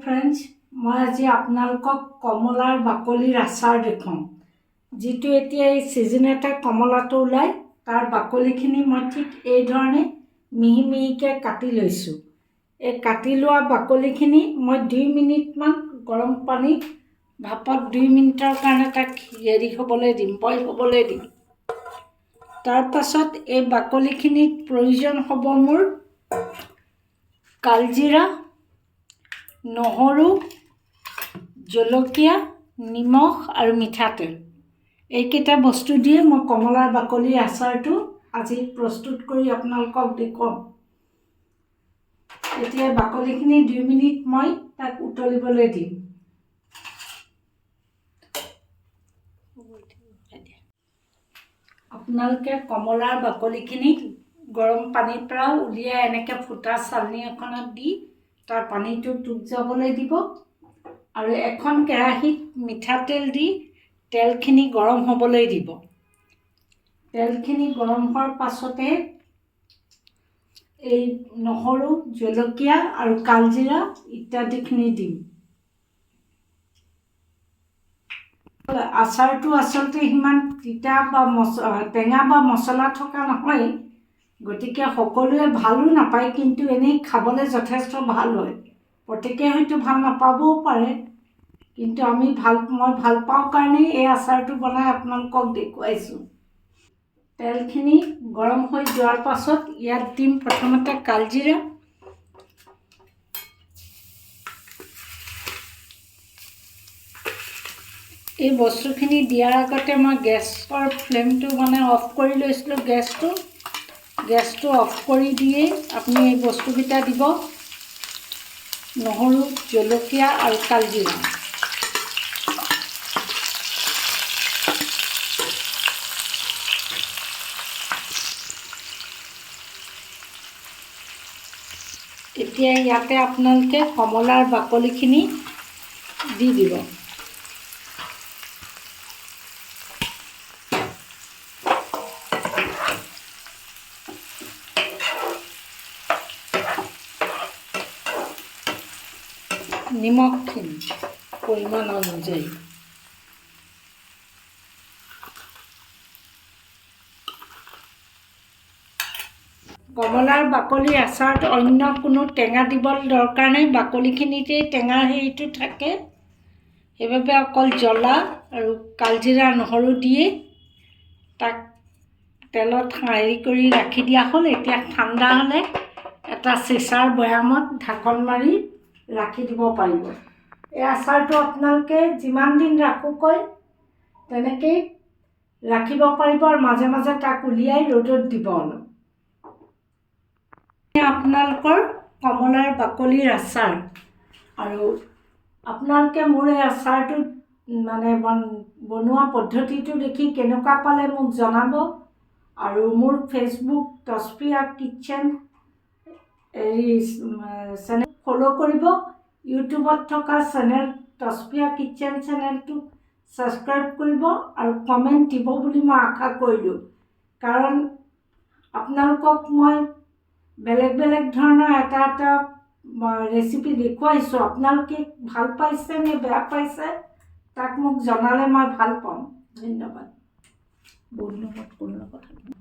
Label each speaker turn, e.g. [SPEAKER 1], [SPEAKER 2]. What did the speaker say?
[SPEAKER 1] Friends, মই আজি আপোনালোকক কমলাৰ বাকলিৰ আচাৰ দেখুৱাম। যিটো এতিয়া এই ছিজনতে কমলাটো ওলায়, তাৰ বাকলিখিনি মই ঠিক এই ধৰণে মিহি মিহিকৈ কাটি লৈছোঁ। এই কাটি লোৱা বাকলিখিনি মই 2 মিনিটমান গৰম পানীত ভাপত 2 মিনিটৰ কাৰণে তাক হ'বলৈ দিম, বইল হ'বলৈ দিম। তাৰ পাছত এই বাকলিখিনিত প্ৰয়োজন হ'ব মোৰ কালজিৰা, নহৰু, জলকীয়া, নিমখ আৰু মিঠাতেল। এইকেইটা বস্তু দিয়ে মই কমলাৰ বাকলিৰ আচাৰটো আজি প্ৰস্তুত কৰি আপোনালোকক দেখুৱাম। এতিয়া বাকলিখিনি 2 মিনিট মই তাক উতলিবলৈ দিম। আপোনালোকে কমলাৰ বাকলিখিনি গৰম পানীৰ পৰা উলিয়াই এনেকৈ ফুটা চালনী এখনত দি তাৰ পানীটো টুক যাবলৈ দিব আৰু এখন কেৰাহীত মিঠাতেল দি তেলখিনি গৰম হ'বলৈ দিব। তেলখিনি গৰম হোৱাৰ পাছতে এই নহৰু, জলকীয়া আৰু কালজিৰা ইত্যাদিখিনি দিম। আচাৰটো আচলতে সিমান তিতা বা টেঙা বা মছলা থকা নহয়, গতিকে সকলোৱে ভালো নাপায়, কিন্তু এনেই খাবলৈ যথেষ্ট ভাল হয়। প্ৰত্যেকে হয়তো ভাল নাপাবও পাৰে, কিন্তু মই ভাল পাওঁ কাৰণেই এই আচাৰটো বনাই আপোনালোকক দেখুৱাইছোঁ। তেলখিনি গৰম হৈ যোৱাৰ পাছত ইয়াত দিম প্ৰথমতে কালজিৰা। এই বস্তুখিনি দিয়াৰ আগতে মই গেছৰ ফ্লেমটো অফ কৰি লৈছিলোঁ। গেছটো অফ কৰি দিয়েই আপুনি এই বস্তুকেইটা দিব: নহৰু, জলকীয়া আৰু কালজিৰা। এতিয়া ইয়াতে আপোনালোকে কমলাৰ বাকলিখিনি দি দিব। নিমখখিনি পৰিমাণ অনুযায়ী। কমলাৰ বাকলিৰ আচাৰত অন্য কোনো টেঙা দিবলৈ দৰকাৰ নাই, বাকলিখিনিতেই টেঙাৰ হেৰিটো থাকে। সেইবাবে অকল জ্বলা আৰু কালজিৰা, নহৰু দিয়ে তাক তেলত কৰি ৰাখি দিয়া হ'ল। এতিয়া ঠাণ্ডা হ'লে এটা চিচাৰ বৈয়ামত ঢাকন মাৰি ৰাখি দিব পাৰিব। এই আচাৰটো আপোনালোকে যিমান দিন ৰাখোঁকৈ তেনেকেই ৰাখিব পাৰিব আৰু মাজে মাজে তাক উলিয়াই ৰ'দত দিব অলপ। আপোনালোকৰ কমলাৰ বাকলিৰ আচাৰ। আৰু আপোনালোকে মোৰ এই আচাৰটো বনোৱা পদ্ধতিটো দেখি কেনেকুৱা পালে মোক জনাব। আৰু মোৰ ফেচবুক তস্পিয়া কিটচেন চেনেল ফ'ল' কৰিব। ইউটিউবত থকা চেনেল তস্পিয়া কিটচেন চেনেলটো ছাবস্ক্ৰাইব কৰিব আৰু কমেণ্ট দিব বুলি মই আশা কৰিলোঁ। কাৰণ আপোনালোকক মই বেলেগ বেলেগ ধৰণৰ এটা ৰেচিপি দেখুৱাইছোঁ। আপোনালোকে ভাল পাইছে নে বেয়া পাইছে তাক মোক জনালে মই ভাল পাম। ধন্যবাদ। বহুত লগত কথা